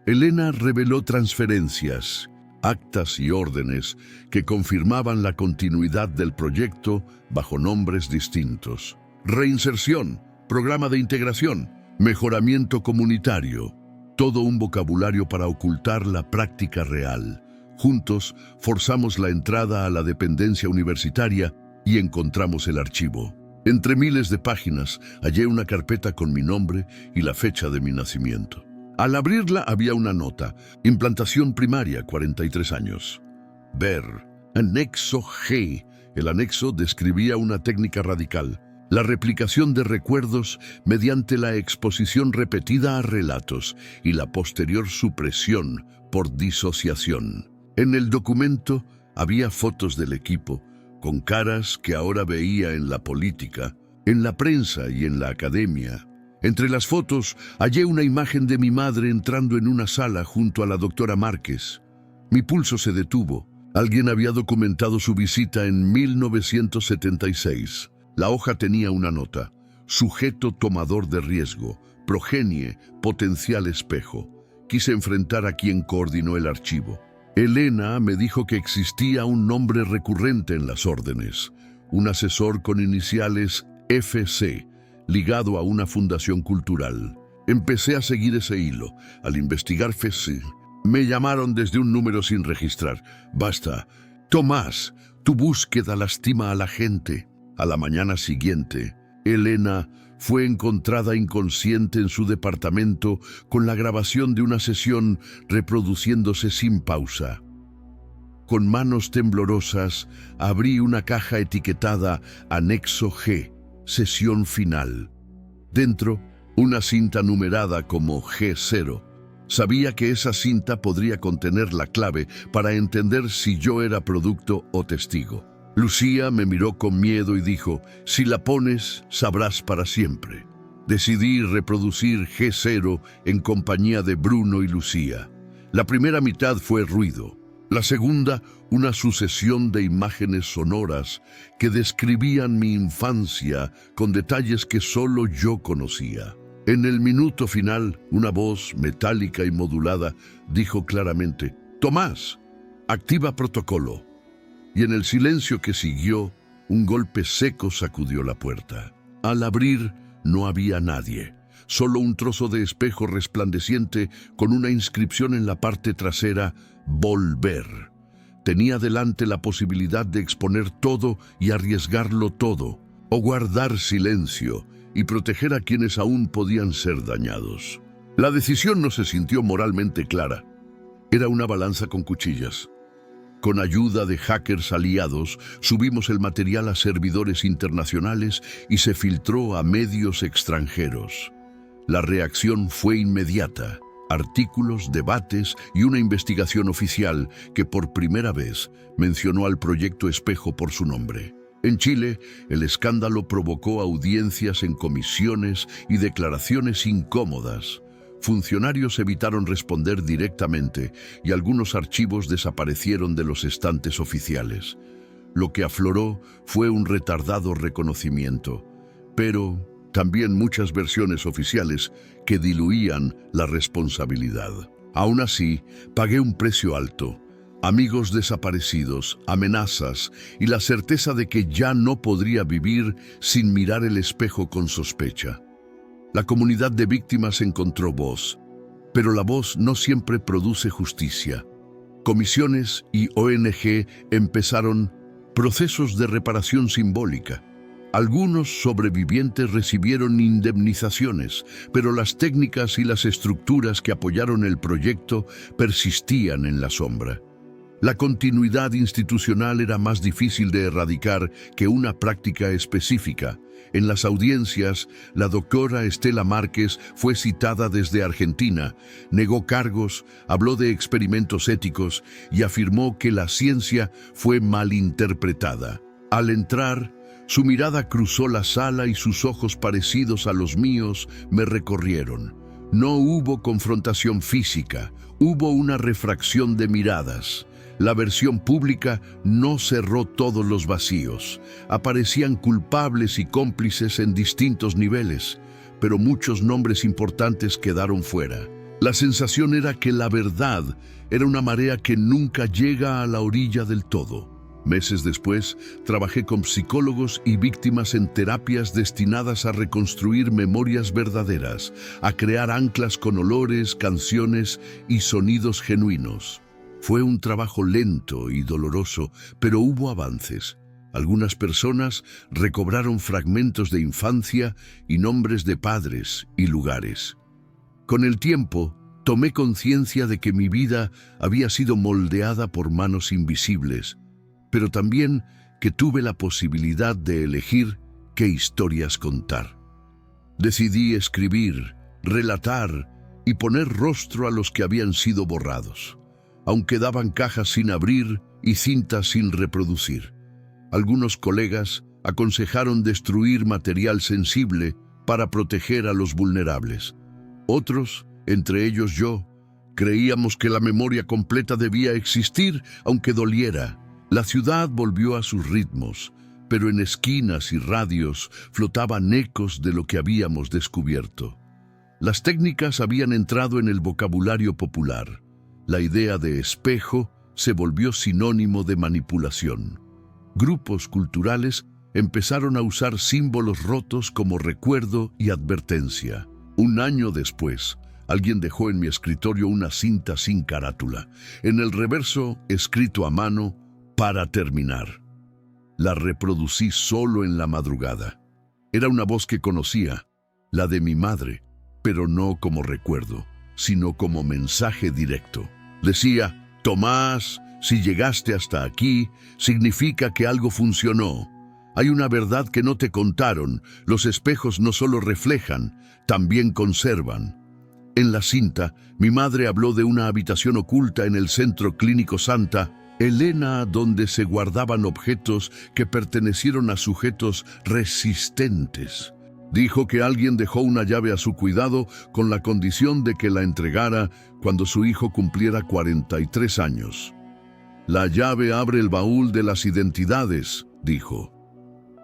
Elena reveló transferencias, actas y órdenes que confirmaban la continuidad del proyecto bajo nombres distintos. Reinserción, programa de integración, mejoramiento comunitario, todo un vocabulario para ocultar la práctica real. Juntos forzamos la entrada a la dependencia universitaria y encontramos el archivo. Entre miles de páginas hallé una carpeta con mi nombre y la fecha de mi nacimiento. Al abrirla había una nota: implantación primaria, 43 años. Ver, anexo G. El anexo describía una técnica radical: la replicación de recuerdos mediante la exposición repetida a relatos y la posterior supresión por disociación. En el documento había fotos del equipo, con caras que ahora veía en la política, en la prensa y en la academia. Entre las fotos hallé una imagen de mi madre entrando en una sala junto a la doctora Márquez. Mi pulso se detuvo. Alguien había documentado su visita en 1976. La hoja tenía una nota: sujeto tomador de riesgo, progenie, potencial espejo. Quise enfrentar a quien coordinó el archivo. Elena me dijo que existía un nombre recurrente en las órdenes: un asesor con iniciales FC, ligado a una fundación cultural. Empecé a seguir ese hilo. Al investigar FC, me llamaron desde un número sin registrar. Basta. Tomás, tu búsqueda lastima a la gente. A la mañana siguiente, Elena fue encontrada inconsciente en su departamento con la grabación de una sesión reproduciéndose sin pausa. Con manos temblorosas, abrí una caja etiquetada Anexo G, sesión final. Dentro, una cinta numerada como G0. Sabía que esa cinta podría contener la clave para entender si yo era producto o testigo. Lucía me miró con miedo y dijo: «Si la pones, sabrás para siempre». Decidí reproducir G0 en compañía de Bruno y Lucía. La primera mitad fue ruido. La segunda, una sucesión de imágenes sonoras que describían mi infancia con detalles que solo yo conocía. En el minuto final, una voz metálica y modulada dijo claramente: «Tomás, activa protocolo». Y en el silencio que siguió, un golpe seco sacudió la puerta. Al abrir, no había nadie, solo un trozo de espejo resplandeciente con una inscripción en la parte trasera: «Volver». Tenía delante la posibilidad de exponer todo y arriesgarlo todo, o guardar silencio y proteger a quienes aún podían ser dañados. La decisión no se sintió moralmente clara. Era una balanza con cuchillas. Con ayuda de hackers aliados, subimos el material a servidores internacionales y se filtró a medios extranjeros. La reacción fue inmediata: artículos, debates y una investigación oficial que por primera vez mencionó al proyecto Espejo por su nombre. En Chile, el escándalo provocó audiencias en comisiones y declaraciones incómodas. Funcionarios evitaron responder directamente y algunos archivos desaparecieron de los estantes oficiales. Lo que afloró fue un retardado reconocimiento, pero también muchas versiones oficiales que diluían la responsabilidad. Aún así, pagué un precio alto. Amigos desaparecidos, amenazas y la certeza de que ya no podría vivir sin mirar el espejo con sospecha. La comunidad de víctimas encontró voz, pero la voz no siempre produce justicia. Comisiones y ONG empezaron procesos de reparación simbólica. Algunos sobrevivientes recibieron indemnizaciones, pero las técnicas y las estructuras que apoyaron el proyecto persistían en la sombra. La continuidad institucional era más difícil de erradicar que una práctica específica. En las audiencias, la doctora Estela Márquez fue citada desde Argentina, negó cargos, habló de experimentos éticos y afirmó que la ciencia fue malinterpretada. Al entrar, su mirada cruzó la sala y sus ojos parecidos a los míos me recorrieron. No hubo confrontación física, hubo una refracción de miradas. La versión pública no cerró todos los vacíos. Aparecían culpables y cómplices en distintos niveles, pero muchos nombres importantes quedaron fuera. La sensación era que la verdad era una marea que nunca llega a la orilla del todo. Meses después, trabajé con psicólogos y víctimas en terapias destinadas a reconstruir memorias verdaderas, a crear anclas con olores, canciones y sonidos genuinos. Fue un trabajo lento y doloroso, pero hubo avances. Algunas personas recobraron fragmentos de infancia y nombres de padres y lugares. Con el tiempo, tomé conciencia de que mi vida había sido moldeada por manos invisibles, pero también que tuve la posibilidad de elegir qué historias contar. Decidí escribir, relatar y poner rostro a los que habían sido borrados. Aún quedaban cajas sin abrir y cintas sin reproducir. Algunos colegas aconsejaron destruir material sensible para proteger a los vulnerables. Otros, entre ellos yo, creíamos que la memoria completa debía existir, aunque doliera. La ciudad volvió a sus ritmos, pero en esquinas y radios flotaban ecos de lo que habíamos descubierto. Las técnicas habían entrado en el vocabulario popular. La idea de espejo se volvió sinónimo de manipulación. Grupos culturales empezaron a usar símbolos rotos como recuerdo y advertencia. Un año después, alguien dejó en mi escritorio una cinta sin carátula. En el reverso, escrito a mano, para terminar. La reproducí solo en la madrugada. Era una voz que conocía, la de mi madre, pero no como recuerdo, sino como mensaje directo. Decía: Tomás, si llegaste hasta aquí, significa que algo funcionó. Hay una verdad que no te contaron. Los espejos no solo reflejan, también conservan. En la cinta, mi madre habló de una habitación oculta en el Centro Clínico Santa Elena, donde se guardaban objetos que pertenecieron a sujetos resistentes. Dijo que alguien dejó una llave a su cuidado con la condición de que la entregara cuando su hijo cumpliera 43 años. La llave abre el baúl de las identidades, dijo.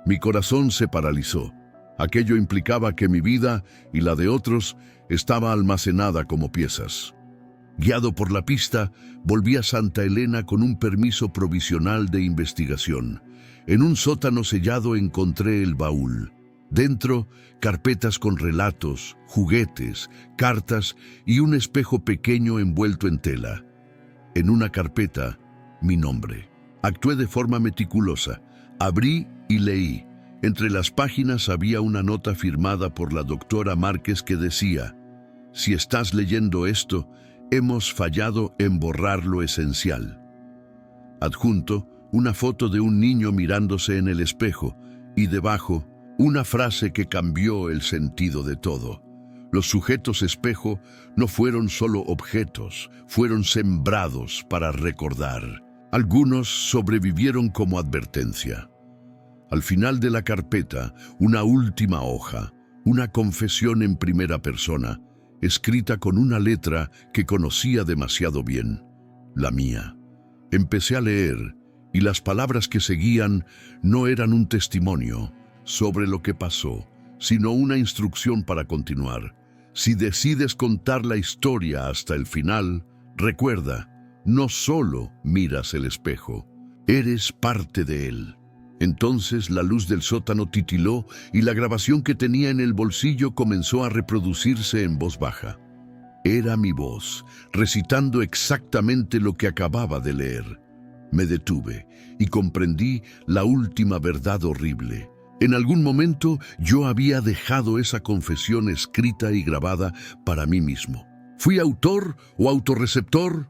Mi corazón se paralizó. Aquello implicaba que mi vida y la de otros estaba almacenada como piezas. Guiado por la pista, volví a Santa Elena con un permiso provisional de investigación. En un sótano sellado encontré el baúl. Dentro, carpetas con relatos, juguetes, cartas y un espejo pequeño envuelto en tela. En una carpeta, mi nombre. Actué de forma meticulosa. Abrí y leí. Entre las páginas había una nota firmada por la doctora Márquez que decía: si estás leyendo esto, hemos fallado en borrar lo esencial. Adjunto, una foto de un niño mirándose en el espejo y debajo, una frase que cambió el sentido de todo. Los sujetos espejo no fueron solo objetos, fueron sembrados para recordar. Algunos sobrevivieron como advertencia. Al final de la carpeta, una última hoja, una confesión en primera persona, escrita con una letra que conocía demasiado bien, la mía. Empecé a leer Y las palabras que seguían no eran un testimonio sobre lo que pasó, sino una instrucción para continuar. Si decides contar la historia hasta el final, recuerda, no solo miras el espejo, eres parte de él. Entonces la luz del sótano titiló y la grabación que tenía en el bolsillo comenzó a reproducirse en voz baja. Era mi voz, recitando exactamente lo que acababa de leer. Me detuve y comprendí la última verdad horrible. En algún momento yo había dejado esa confesión escrita y grabada para mí mismo. ¿Fui autor o autorreceptor?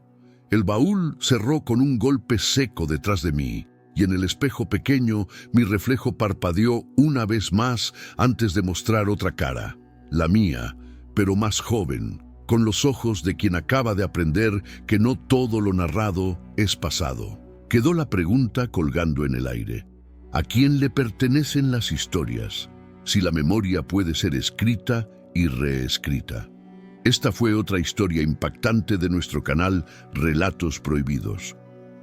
El baúl cerró con un golpe seco detrás de mí, y en el espejo pequeño mi reflejo parpadeó una vez más antes de mostrar otra cara, la mía, pero más joven, con los ojos de quien acaba de aprender que no todo lo narrado es pasado. Quedó la pregunta colgando en el aire. ¿A quién le pertenecen las historias? Si la memoria puede ser escrita y reescrita. Esta fue otra historia impactante de nuestro canal Relatos Prohibidos.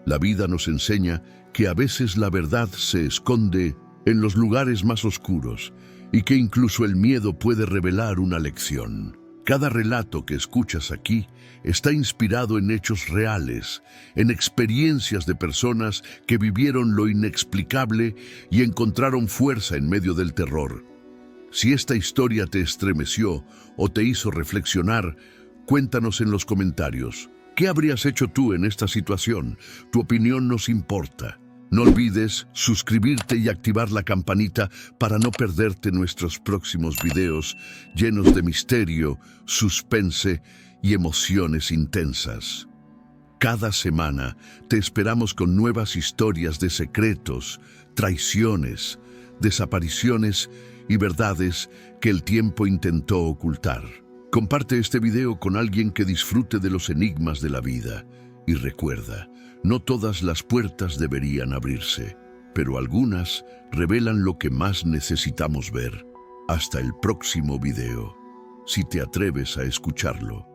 La vida nos enseña que a veces la verdad se esconde en los lugares más oscuros y que incluso el miedo puede revelar una lección. Cada relato que escuchas aquí está inspirado en hechos reales, en experiencias de personas que vivieron lo inexplicable y encontraron fuerza en medio del terror. Si esta historia te estremeció o te hizo reflexionar, cuéntanos en los comentarios. ¿Qué habrías hecho tú en esta situación? Tu opinión nos importa. No olvides suscribirte y activar la campanita para no perderte nuestros próximos videos llenos de misterio, suspense y emociones intensas. Cada semana te esperamos con nuevas historias de secretos, traiciones, desapariciones y verdades que el tiempo intentó ocultar. Comparte este video con alguien que disfrute de los enigmas de la vida. Y recuerda, no todas las puertas deberían abrirse, pero algunas revelan lo que más necesitamos ver. Hasta el próximo video, si te atreves a escucharlo.